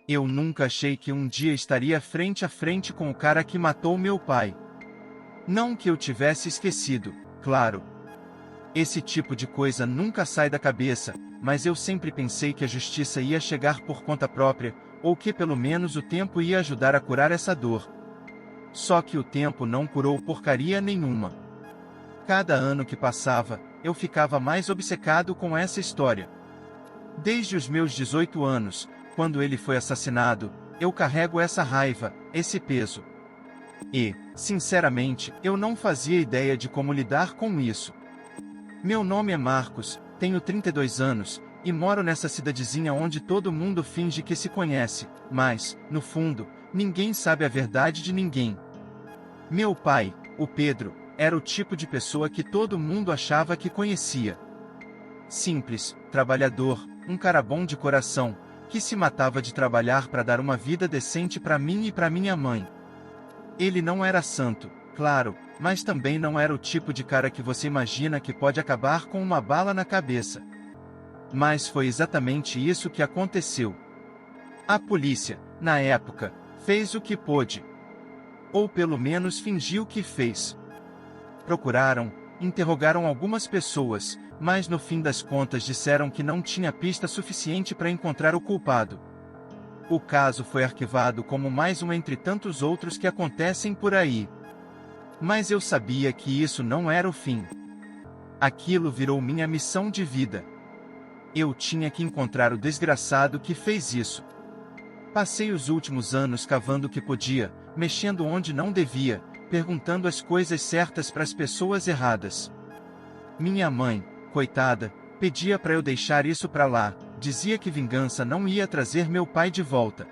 Eu nunca achei que um dia estaria frente a frente com o cara que matou meu pai. Não que eu tivesse esquecido, claro. Esse tipo de coisa nunca sai da cabeça, mas eu sempre pensei que a justiça ia chegar por conta própria, ou que pelo menos o tempo ia ajudar a curar essa dor. Só que o tempo não curou porcaria nenhuma. Cada ano que passava, eu ficava mais obcecado com essa história. Desde os meus 18 anos, quando ele foi assassinado, eu carrego essa raiva, esse peso. E, sinceramente, eu não fazia ideia de como lidar com isso. Meu nome é Marcos, tenho 32 anos, e moro nessa cidadezinha onde todo mundo finge que se conhece, mas, no fundo, ninguém sabe a verdade de ninguém. Meu pai, o Pedro, era o tipo de pessoa que todo mundo achava que conhecia. Simples, trabalhador, um cara bom de coração, que se matava de trabalhar para dar uma vida decente para mim e para minha mãe. Ele não era santo, claro, mas também não era o tipo de cara que você imagina que pode acabar com uma bala na cabeça. Mas foi exatamente isso que aconteceu. A polícia, na época, fez o que pôde. Ou pelo menos fingiu que fez. Procuraram, interrogaram algumas pessoas, mas no fim das contas disseram que não tinha pista suficiente para encontrar o culpado. O caso foi arquivado como mais um entre tantos outros que acontecem por aí. Mas eu sabia que isso não era o fim. Aquilo virou minha missão de vida. Eu tinha que encontrar o desgraçado que fez isso. Passei os últimos anos cavando o que podia, mexendo onde não devia, perguntando as coisas certas para as pessoas erradas. Minha mãe, coitada, pedia para eu deixar isso para lá, dizia que vingança não ia trazer meu pai de volta.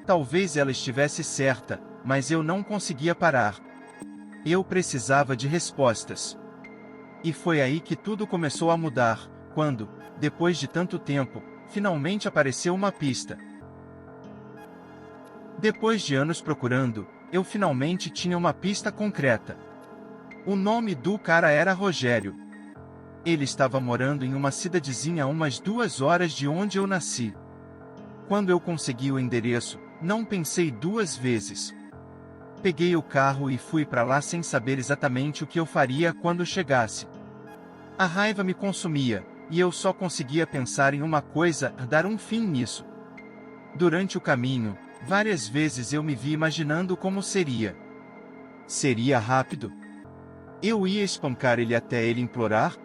Talvez ela estivesse certa, mas eu não conseguia parar. Eu precisava de respostas. E foi aí que tudo começou a mudar, quando, depois de tanto tempo, finalmente apareceu uma pista. Depois de anos procurando, eu finalmente tinha uma pista concreta. O nome do cara era Rogério. Ele estava morando em uma cidadezinha a umas 2 horas de onde eu nasci. Quando eu consegui o endereço, não pensei 2 vezes. Peguei o carro e fui para lá sem saber exatamente o que eu faria quando chegasse. A raiva me consumia, e eu só conseguia pensar em uma coisa: dar um fim nisso. Durante o caminho, várias vezes eu me vi imaginando como seria. Seria rápido? Eu ia espancar ele até ele implorar?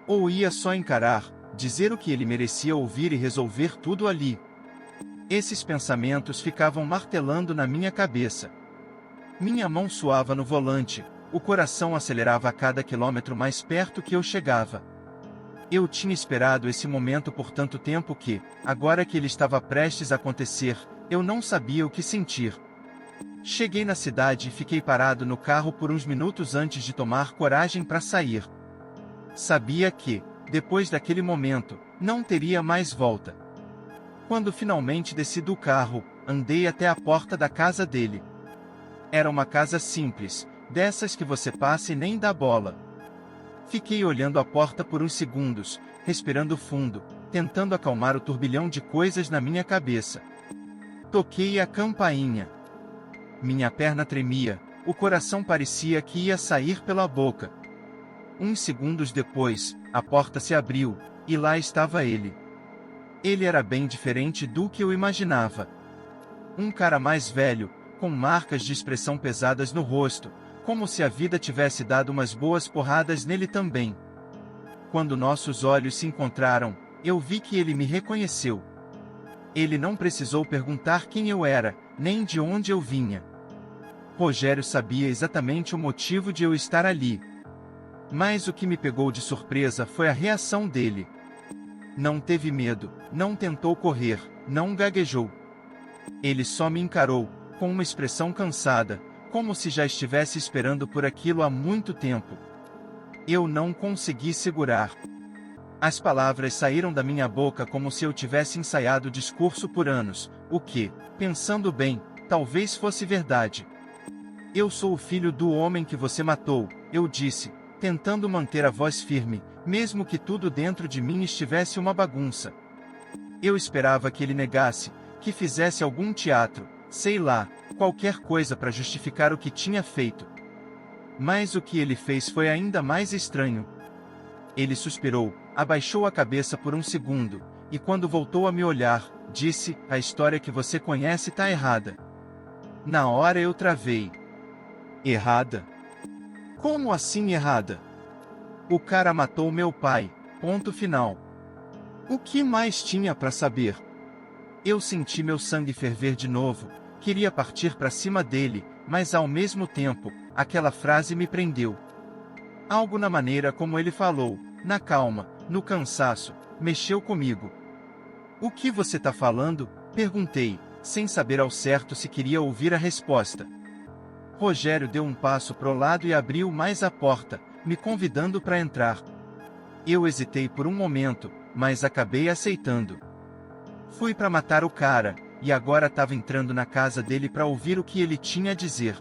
Ou ia só encarar, dizer o que ele merecia ouvir e resolver tudo ali? Esses pensamentos ficavam martelando na minha cabeça. Minha mão suava no volante, o coração acelerava a cada quilômetro mais perto que eu chegava. Eu tinha esperado esse momento por tanto tempo que, agora que ele estava prestes a acontecer, eu não sabia o que sentir. Cheguei na cidade e fiquei parado no carro por uns minutos antes de tomar coragem para sair. Sabia que, depois daquele momento, não teria mais volta. Quando finalmente desci do carro, andei até a porta da casa dele. Era uma casa simples, dessas que você passa e nem dá bola. Fiquei olhando a porta por uns segundos, respirando fundo, tentando acalmar o turbilhão de coisas na minha cabeça. Toquei a campainha. Minha perna tremia, o coração parecia que ia sair pela boca. Uns segundos depois, a porta se abriu, e lá estava ele. Ele era bem diferente do que eu imaginava. Um cara mais velho, com marcas de expressão pesadas no rosto, como se a vida tivesse dado umas boas porradas nele também. Quando nossos olhos se encontraram, eu vi que ele me reconheceu. Ele não precisou perguntar quem eu era, nem de onde eu vinha. Rogério sabia exatamente o motivo de eu estar ali. Mas o que me pegou de surpresa foi a reação dele. Não teve medo, não tentou correr, não gaguejou. Ele só me encarou, com uma expressão cansada, como se já estivesse esperando por aquilo há muito tempo. Eu não consegui segurar. As palavras saíram da minha boca como se eu tivesse ensaiado o discurso por anos, o que, pensando bem, talvez fosse verdade. Eu sou o filho do homem que você matou, eu disse, tentando manter a voz firme, mesmo que tudo dentro de mim estivesse uma bagunça. Eu esperava que ele negasse, Que fizesse algum teatro, sei lá, qualquer coisa para justificar o que tinha feito. Mas o que ele fez foi ainda mais estranho. Ele suspirou, abaixou a cabeça por um segundo, e quando voltou a me olhar, disse: "A história que você conhece tá errada." Na hora eu travei. Errada? Como assim errada? O cara matou meu pai, ponto final. O que mais tinha para saber? Eu senti meu sangue ferver de novo, queria partir para cima dele, mas ao mesmo tempo, aquela frase me prendeu. Algo na maneira como ele falou, na calma, no cansaço, mexeu comigo. "O que você tá falando?" perguntei, sem saber ao certo se queria ouvir a resposta. Rogério deu um passo pro lado e abriu mais a porta, me convidando para entrar. Eu hesitei por um momento, mas acabei aceitando. Fui para matar o cara, e agora estava entrando na casa dele para ouvir o que ele tinha a dizer.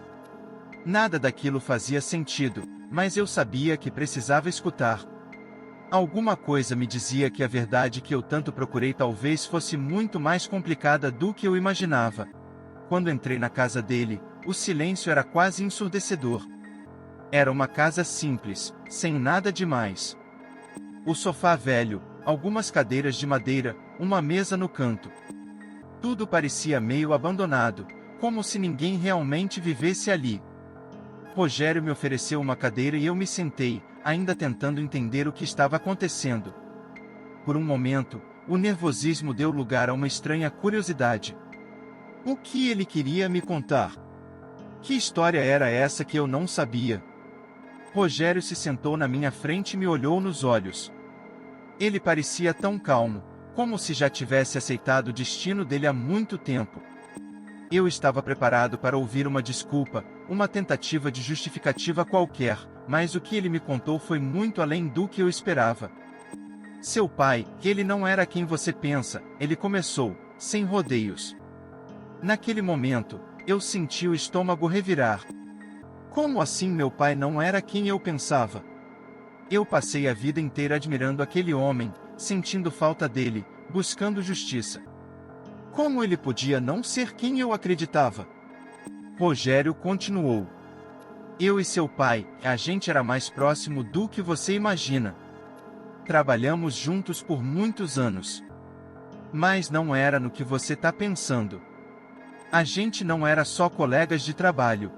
Nada daquilo fazia sentido, mas eu sabia que precisava escutar. Alguma coisa me dizia que a verdade que eu tanto procurei talvez fosse muito mais complicada do que eu imaginava. Quando entrei na casa dele, o silêncio era quase ensurdecedor. Era uma casa simples, sem nada demais. O sofá velho, algumas cadeiras de madeira, uma mesa no canto. Tudo parecia meio abandonado, como se ninguém realmente vivesse ali. Rogério me ofereceu uma cadeira e eu me sentei, ainda tentando entender o que estava acontecendo. Por um momento, o nervosismo deu lugar a uma estranha curiosidade. O que ele queria me contar? Que história era essa que eu não sabia? Rogério se sentou na minha frente e me olhou nos olhos. Ele parecia tão calmo, como se já tivesse aceitado o destino dele há muito tempo. Eu estava preparado para ouvir uma desculpa, uma tentativa de justificativa qualquer, mas o que ele me contou foi muito além do que eu esperava. "Seu pai, ele não era quem você pensa", ele começou, sem rodeios. Naquele momento, eu senti o estômago revirar. Como assim meu pai não era quem eu pensava? Eu passei a vida inteira admirando aquele homem, sentindo falta dele, buscando justiça. Como ele podia não ser quem eu acreditava? Rogério continuou. "Eu e seu pai, a gente era mais próximo do que você imagina. Trabalhamos juntos por muitos anos. Mas não era no que você tá pensando. A gente não era só colegas de trabalho.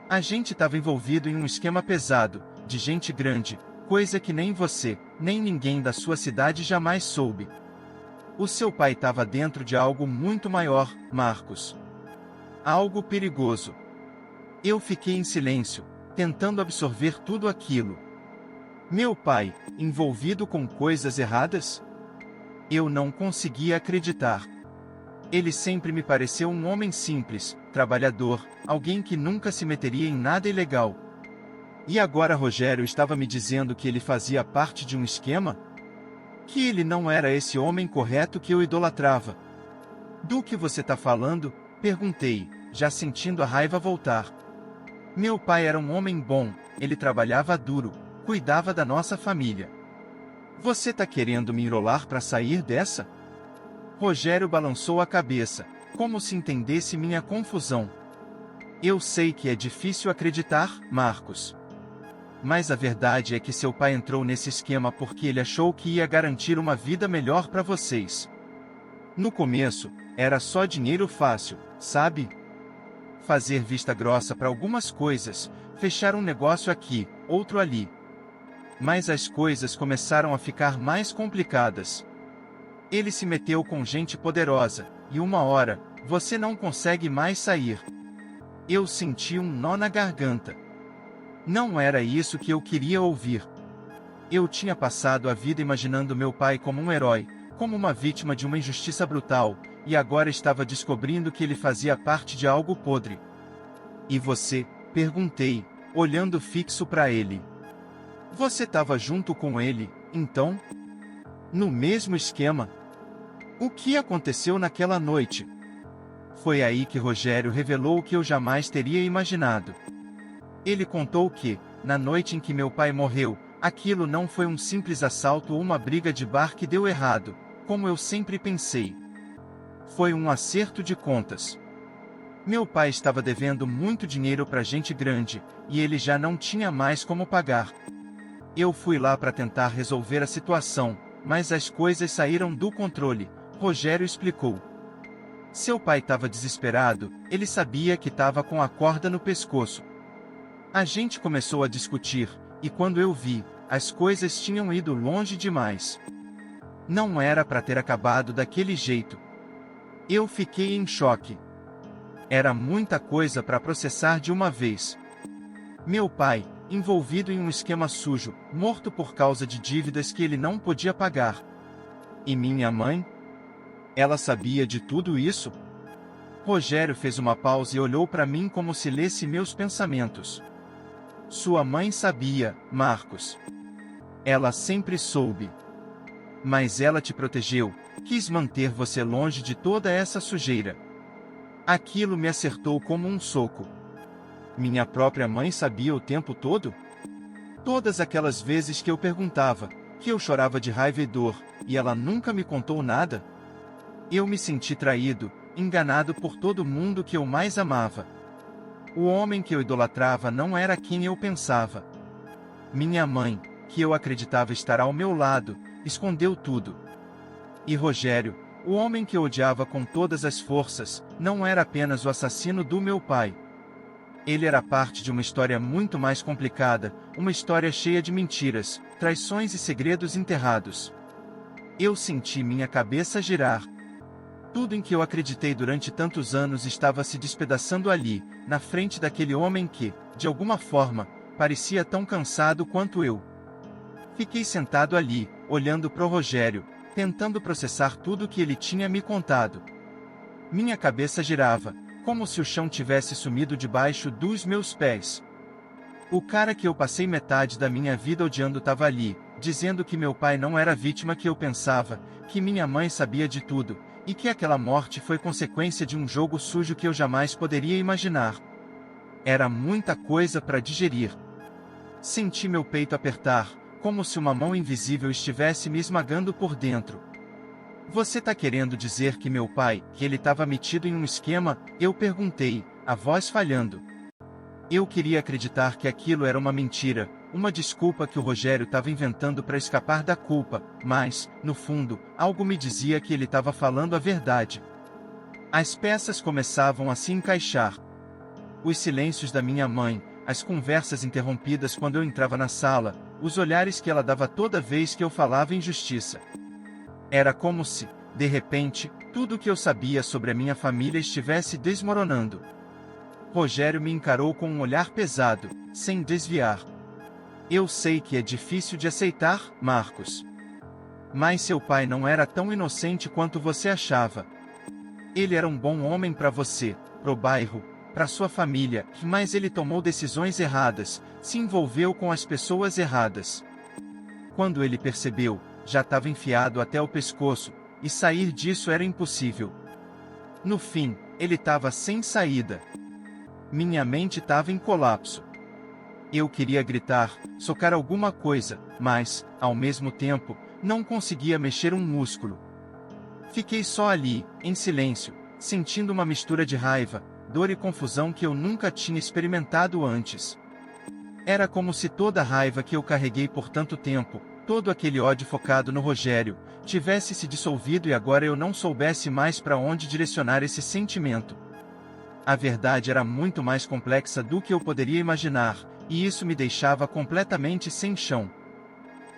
A gente estava envolvido em um esquema pesado, de gente grande, coisa que nem você, nem ninguém da sua cidade jamais soube. O seu pai estava dentro de algo muito maior, Marcos. Algo perigoso." Eu fiquei em silêncio, tentando absorver tudo aquilo. Meu pai, envolvido com coisas erradas? Eu não conseguia acreditar. Ele sempre me pareceu um homem simples, trabalhador, alguém que nunca se meteria em nada ilegal. E agora Rogério estava me dizendo que ele fazia parte de um esquema? Que ele não era esse homem correto que eu idolatrava. "Do que você tá falando?" perguntei, já sentindo a raiva voltar. "Meu pai era um homem bom, ele trabalhava duro, cuidava da nossa família. Você tá querendo me enrolar para sair dessa?" Rogério balançou a cabeça, como se entendesse minha confusão. "Eu sei que é difícil acreditar, Marcos. Mas a verdade é que seu pai entrou nesse esquema porque ele achou que ia garantir uma vida melhor para vocês. No começo, era só dinheiro fácil, sabe? Fazer vista grossa para algumas coisas, fechar um negócio aqui, outro ali. Mas as coisas começaram a ficar mais complicadas. Ele se meteu com gente poderosa, e uma hora, você não consegue mais sair." Eu senti um nó na garganta. Não era isso que eu queria ouvir. Eu tinha passado a vida imaginando meu pai como um herói, como uma vítima de uma injustiça brutal, e agora estava descobrindo que ele fazia parte de algo podre. "E você?" perguntei, olhando fixo para ele. "Você estava junto com ele, então? No mesmo esquema? O que aconteceu naquela noite?" Foi aí que Rogério revelou o que eu jamais teria imaginado. Ele contou que, na noite em que meu pai morreu, aquilo não foi um simples assalto ou uma briga de bar que deu errado, como eu sempre pensei. Foi um acerto de contas. Meu pai estava devendo muito dinheiro para gente grande, e ele já não tinha mais como pagar. Eu fui lá para tentar resolver a situação, mas as coisas saíram do controle, Rogério explicou. Seu pai estava desesperado, ele sabia que estava com a corda no pescoço. A gente começou a discutir, e quando eu vi, as coisas tinham ido longe demais. Não era para ter acabado daquele jeito. Eu fiquei em choque. Era muita coisa para processar de uma vez. Meu pai, envolvido em um esquema sujo, morto por causa de dívidas que ele não podia pagar. E minha mãe? Ela sabia de tudo isso? Rogério fez uma pausa e olhou para mim como se lesse meus pensamentos. Sua mãe sabia, Marcos. Ela sempre soube. Mas ela te protegeu, quis manter você longe de toda essa sujeira. Aquilo me acertou como um soco. Minha própria mãe sabia o tempo todo? Todas aquelas vezes que eu perguntava, que eu chorava de raiva e dor, e ela nunca me contou nada? Eu me senti traído, enganado por todo mundo que eu mais amava. O homem que eu idolatrava não era quem eu pensava. Minha mãe, que eu acreditava estar ao meu lado, escondeu tudo. E Rogério, o homem que eu odiava com todas as forças, não era apenas o assassino do meu pai. Ele era parte de uma história muito mais complicada, uma história cheia de mentiras, traições e segredos enterrados. Eu senti minha cabeça girar. Tudo em que eu acreditei durante tantos anos estava se despedaçando ali, na frente daquele homem que, de alguma forma, parecia tão cansado quanto eu. Fiquei sentado ali, olhando pro Rogério, tentando processar tudo o que ele tinha me contado. Minha cabeça girava, como se o chão tivesse sumido debaixo dos meus pés. O cara que eu passei metade da minha vida odiando estava ali, dizendo que meu pai não era a vítima que eu pensava, que minha mãe sabia de tudo, e que aquela morte foi consequência de um jogo sujo que eu jamais poderia imaginar. Era muita coisa para digerir. Senti meu peito apertar, como se uma mão invisível estivesse me esmagando por dentro. Você tá querendo dizer que meu pai, que ele estava metido em um esquema? Eu perguntei, a voz falhando. Eu queria acreditar que aquilo era uma mentira, uma desculpa que o Rogério estava inventando para escapar da culpa, mas, no fundo, algo me dizia que ele estava falando a verdade. As peças começavam a se encaixar. Os silêncios da minha mãe, as conversas interrompidas quando eu entrava na sala, os olhares que ela dava toda vez que eu falava injustiça. Era como se, de repente, tudo o que eu sabia sobre a minha família estivesse desmoronando. Rogério me encarou com um olhar pesado, sem desviar. Eu sei que é difícil de aceitar, Marcos. Mas seu pai não era tão inocente quanto você achava. Ele era um bom homem para você, pro bairro, para sua família, mas ele tomou decisões erradas, se envolveu com as pessoas erradas. Quando ele percebeu, já estava enfiado até o pescoço, e sair disso era impossível. No fim, ele estava sem saída. Minha mente estava em colapso. Eu queria gritar, socar alguma coisa, mas, ao mesmo tempo, não conseguia mexer um músculo. Fiquei só ali, em silêncio, sentindo uma mistura de raiva, dor e confusão que eu nunca tinha experimentado antes. Era como se toda a raiva que eu carreguei por tanto tempo, todo aquele ódio focado no Rogério, tivesse se dissolvido e agora eu não soubesse mais para onde direcionar esse sentimento. A verdade era muito mais complexa do que eu poderia imaginar, e isso me deixava completamente sem chão.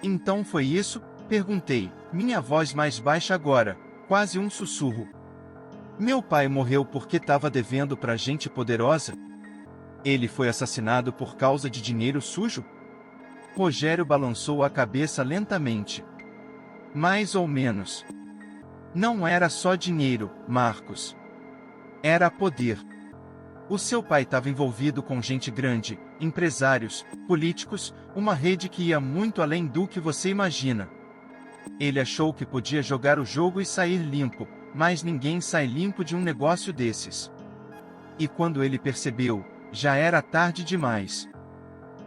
Então foi isso? Perguntei, minha voz mais baixa agora, quase um sussurro. Meu pai morreu porque estava devendo para gente poderosa? Ele foi assassinado por causa de dinheiro sujo? Rogério balançou a cabeça lentamente. Mais ou menos. Não era só dinheiro, Marcos. Era poder. O seu pai estava envolvido com gente grande, empresários, políticos, uma rede que ia muito além do que você imagina. Ele achou que podia jogar o jogo e sair limpo, mas ninguém sai limpo de um negócio desses. E quando ele percebeu, já era tarde demais.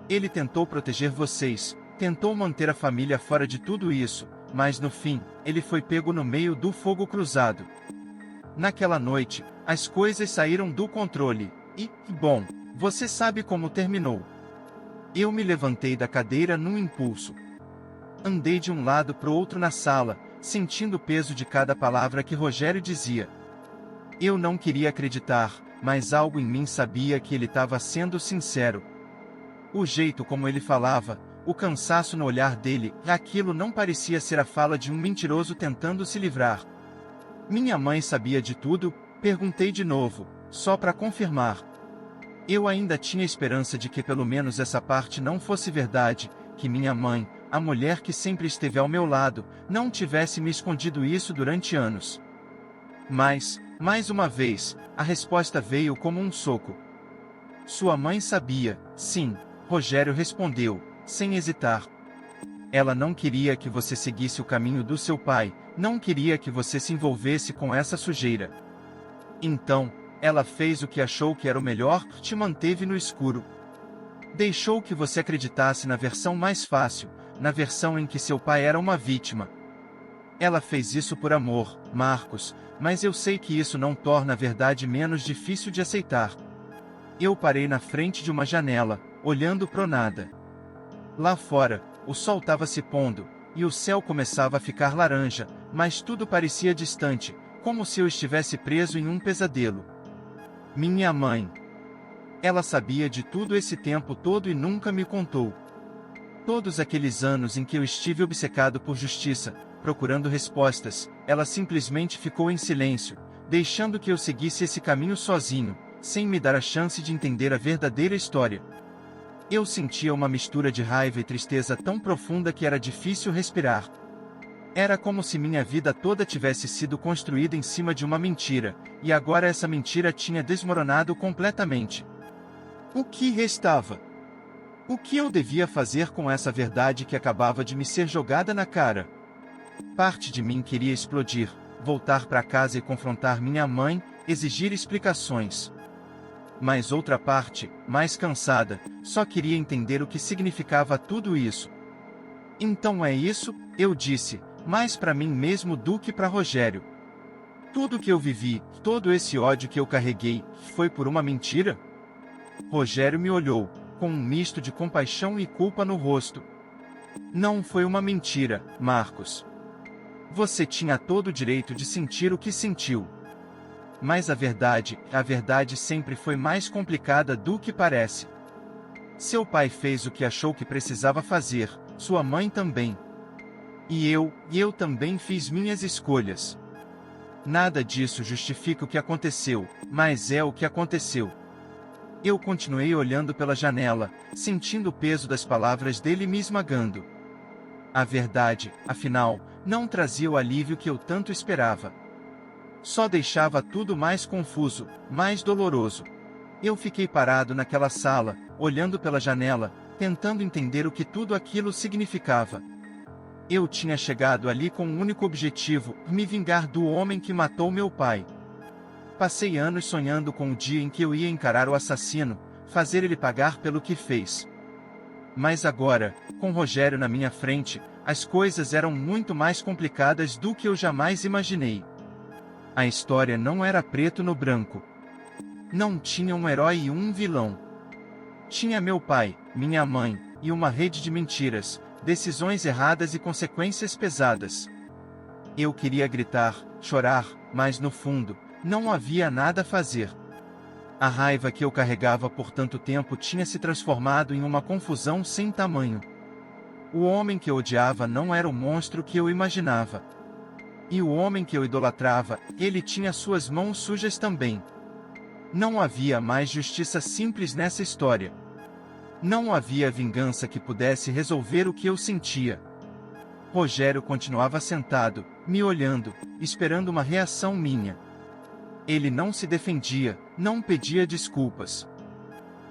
Ele tentou proteger vocês, tentou manter a família fora de tudo isso, mas no fim, ele foi pego no meio do fogo cruzado. Naquela noite, as coisas saíram do controle, e, bom, você sabe como terminou. Eu me levantei da cadeira num impulso. Andei de um lado pro outro na sala, sentindo o peso de cada palavra que Rogério dizia. Eu não queria acreditar, mas algo em mim sabia que ele estava sendo sincero. O jeito como ele falava, o cansaço no olhar dele, aquilo não parecia ser a fala de um mentiroso tentando se livrar. Minha mãe sabia de tudo? Perguntei de novo, só para confirmar. Eu ainda tinha esperança de que pelo menos essa parte não fosse verdade, que minha mãe, a mulher que sempre esteve ao meu lado, não tivesse me escondido isso durante anos. Mas, mais uma vez, a resposta veio como um soco. Sua mãe sabia, sim, Rogério respondeu, sem hesitar. Ela não queria que você seguisse o caminho do seu pai, não queria que você se envolvesse com essa sujeira. Então, ela fez o que achou que era o melhor, te manteve no escuro. Deixou que você acreditasse na versão mais fácil, na versão em que seu pai era uma vítima. Ela fez isso por amor, Marcos, mas eu sei que isso não torna a verdade menos difícil de aceitar. Eu parei na frente de uma janela, olhando pro nada. Lá fora, o sol estava se pondo, e o céu começava a ficar laranja, mas tudo parecia distante, como se eu estivesse preso em um pesadelo. Minha mãe. Ela sabia de tudo esse tempo todo e nunca me contou. Todos aqueles anos em que eu estive obcecado por justiça, procurando respostas, ela simplesmente ficou em silêncio, deixando que eu seguisse esse caminho sozinho, sem me dar a chance de entender a verdadeira história. Eu sentia uma mistura de raiva e tristeza tão profunda que era difícil respirar. Era como se minha vida toda tivesse sido construída em cima de uma mentira, e agora essa mentira tinha desmoronado completamente. O que restava? O que eu devia fazer com essa verdade que acabava de me ser jogada na cara? Parte de mim queria explodir, voltar para casa e confrontar minha mãe, exigir explicações. Mas outra parte, mais cansada, só queria entender o que significava tudo isso. Então é isso, eu disse, mais para mim mesmo do que para Rogério. Tudo que eu vivi, todo esse ódio que eu carreguei, foi por uma mentira? Rogério me olhou, com um misto de compaixão e culpa no rosto. Não foi uma mentira, Marcos. Você tinha todo o direito de sentir o que sentiu. Mas a verdade sempre foi mais complicada do que parece. Seu pai fez o que achou que precisava fazer, sua mãe também. E eu também fiz minhas escolhas. Nada disso justifica o que aconteceu, mas é o que aconteceu. Eu continuei olhando pela janela, sentindo o peso das palavras dele me esmagando. A verdade, afinal, não trazia o alívio que eu tanto esperava. Só deixava tudo mais confuso, mais doloroso. Eu fiquei parado naquela sala, olhando pela janela, tentando entender o que tudo aquilo significava. Eu tinha chegado ali com um único objetivo, me vingar do homem que matou meu pai. Passei anos sonhando com o dia em que eu ia encarar o assassino, fazer ele pagar pelo que fez. Mas agora, com Rogério na minha frente, as coisas eram muito mais complicadas do que eu jamais imaginei. A história não era preto no branco. Não tinha um herói e um vilão. Tinha meu pai, minha mãe, e uma rede de mentiras, decisões erradas e consequências pesadas. Eu queria gritar, chorar, mas no fundo, não havia nada a fazer. A raiva que eu carregava por tanto tempo tinha se transformado em uma confusão sem tamanho. O homem que eu odiava não era o monstro que eu imaginava. E o homem que eu idolatrava, ele tinha suas mãos sujas também. Não havia mais justiça simples nessa história. Não havia vingança que pudesse resolver o que eu sentia. Rogério continuava sentado, me olhando, esperando uma reação minha. Ele não se defendia, não pedia desculpas.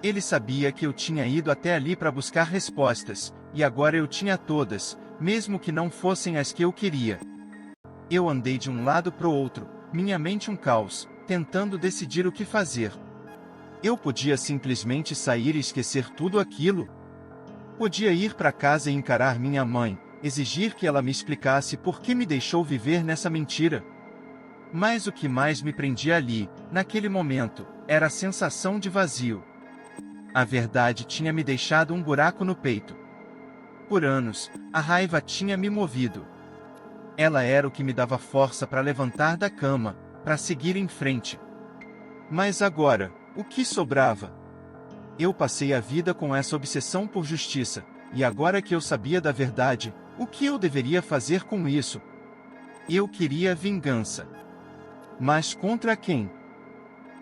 Ele sabia que eu tinha ido até ali para buscar respostas, e agora eu tinha todas, mesmo que não fossem as que eu queria. Eu andei de um lado para o outro, minha mente um caos, tentando decidir o que fazer. Eu podia simplesmente sair e esquecer tudo aquilo? Podia ir para casa e encarar minha mãe, exigir que ela me explicasse por que me deixou viver nessa mentira? Mas o que mais me prendia ali, naquele momento, era a sensação de vazio. A verdade tinha me deixado um buraco no peito. Por anos, a raiva tinha me movido. Ela era o que me dava força para levantar da cama, para seguir em frente. Mas agora, o que sobrava? Eu passei a vida com essa obsessão por justiça, e agora que eu sabia da verdade, o que eu deveria fazer com isso? Eu queria vingança. Mas contra quem?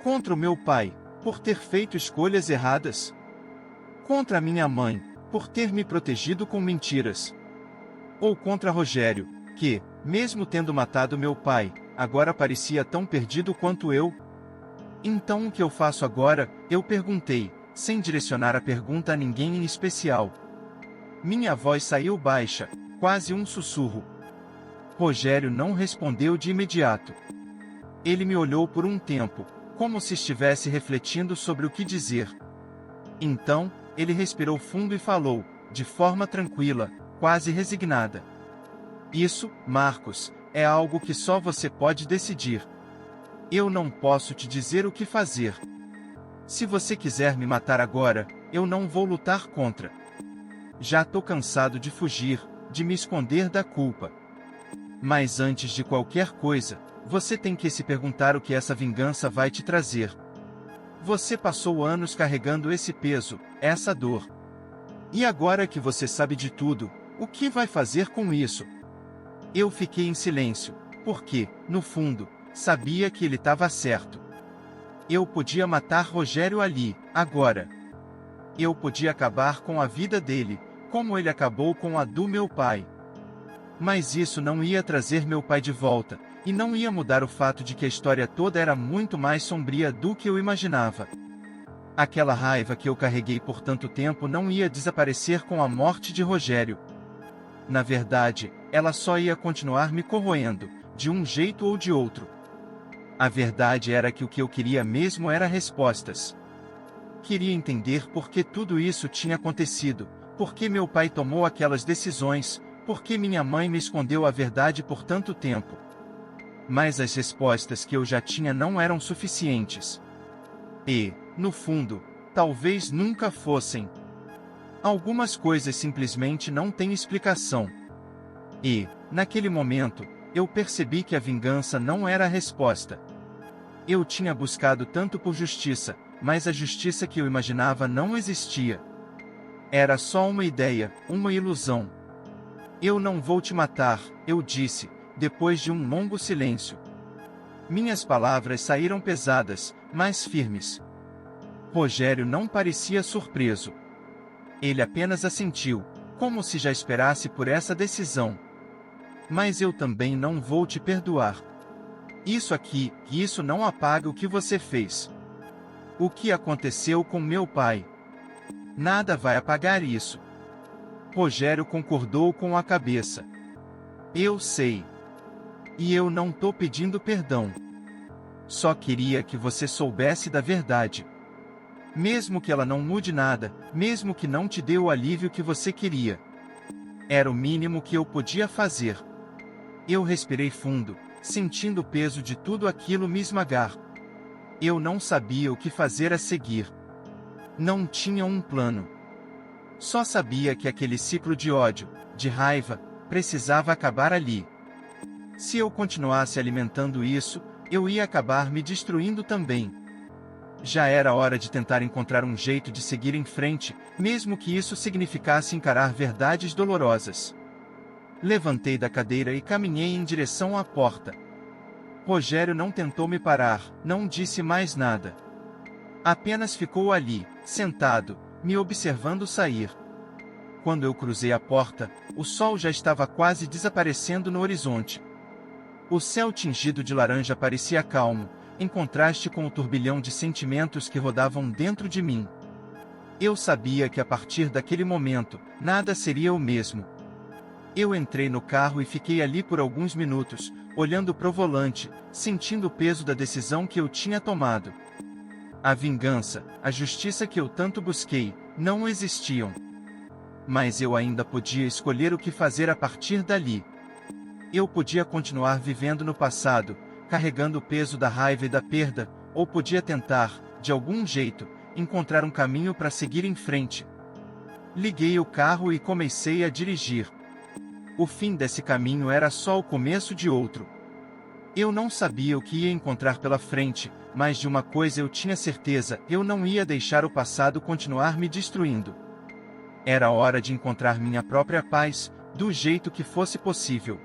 Contra o meu pai, por ter feito escolhas erradas? Contra minha mãe, por ter me protegido com mentiras? Ou contra Rogério, que, mesmo tendo matado meu pai, agora parecia tão perdido quanto eu? Então o que eu faço agora? Eu perguntei, sem direcionar a pergunta a ninguém em especial. Minha voz saiu baixa, quase um sussurro. Rogério não respondeu de imediato. Ele me olhou por um tempo, como se estivesse refletindo sobre o que dizer. Então, ele respirou fundo e falou, de forma tranquila, quase resignada. Isso, Marcos, é algo que só você pode decidir. Eu não posso te dizer o que fazer. Se você quiser me matar agora, eu não vou lutar contra. Já tô cansado de fugir, de me esconder da culpa. Mas antes de qualquer coisa, você tem que se perguntar o que essa vingança vai te trazer. Você passou anos carregando esse peso, essa dor. E agora que você sabe de tudo, o que vai fazer com isso? Eu fiquei em silêncio, porque, no fundo, sabia que ele estava certo. Eu podia matar Rogério ali, agora. Eu podia acabar com a vida dele, como ele acabou com a do meu pai. Mas isso não ia trazer meu pai de volta, e não ia mudar o fato de que a história toda era muito mais sombria do que eu imaginava. Aquela raiva que eu carreguei por tanto tempo não ia desaparecer com a morte de Rogério. Na verdade, ela só ia continuar me corroendo, de um jeito ou de outro. A verdade era que o que eu queria mesmo era respostas. Queria entender por que tudo isso tinha acontecido, por que meu pai tomou aquelas decisões, por que minha mãe me escondeu a verdade por tanto tempo. Mas as respostas que eu já tinha não eram suficientes. E, no fundo, talvez nunca fossem. Algumas coisas simplesmente não têm explicação. E, naquele momento, eu percebi que a vingança não era a resposta. Eu tinha buscado tanto por justiça, mas a justiça que eu imaginava não existia. Era só uma ideia, uma ilusão. Eu não vou te matar, eu disse, depois de um longo silêncio. Minhas palavras saíram pesadas, mas firmes. Rogério não parecia surpreso. Ele apenas assentiu, como se já esperasse por essa decisão. Mas eu também não vou te perdoar. Isso não apaga o que você fez. O que aconteceu com meu pai? Nada vai apagar isso. Rogério concordou com a cabeça. Eu sei. E eu não tô pedindo perdão. Só queria que você soubesse da verdade. Mesmo que ela não mude nada, mesmo que não te dê o alívio que você queria. Era o mínimo que eu podia fazer. Eu respirei fundo, sentindo o peso de tudo aquilo me esmagar. Eu não sabia o que fazer a seguir. Não tinha um plano. Só sabia que aquele ciclo de ódio, de raiva, precisava acabar ali. Se eu continuasse alimentando isso, eu ia acabar me destruindo também. Já era hora de tentar encontrar um jeito de seguir em frente, mesmo que isso significasse encarar verdades dolorosas. Levantei da cadeira e caminhei em direção à porta. Rogério não tentou me parar, não disse mais nada. Apenas ficou ali, sentado, me observando sair. Quando eu cruzei a porta, o sol já estava quase desaparecendo no horizonte. O céu tingido de laranja parecia calmo, em contraste com o turbilhão de sentimentos que rodavam dentro de mim. Eu sabia que a partir daquele momento, nada seria o mesmo. Eu entrei no carro e fiquei ali por alguns minutos, olhando pro volante, sentindo o peso da decisão que eu tinha tomado. A vingança, a justiça que eu tanto busquei, não existiam. Mas eu ainda podia escolher o que fazer a partir dali. Eu podia continuar vivendo no passado, carregando o peso da raiva e da perda, ou podia tentar, de algum jeito, encontrar um caminho para seguir em frente. Liguei o carro e comecei a dirigir. O fim desse caminho era só o começo de outro. Eu não sabia o que ia encontrar pela frente, mas de uma coisa eu tinha certeza: eu não ia deixar o passado continuar me destruindo. Era hora de encontrar minha própria paz, do jeito que fosse possível.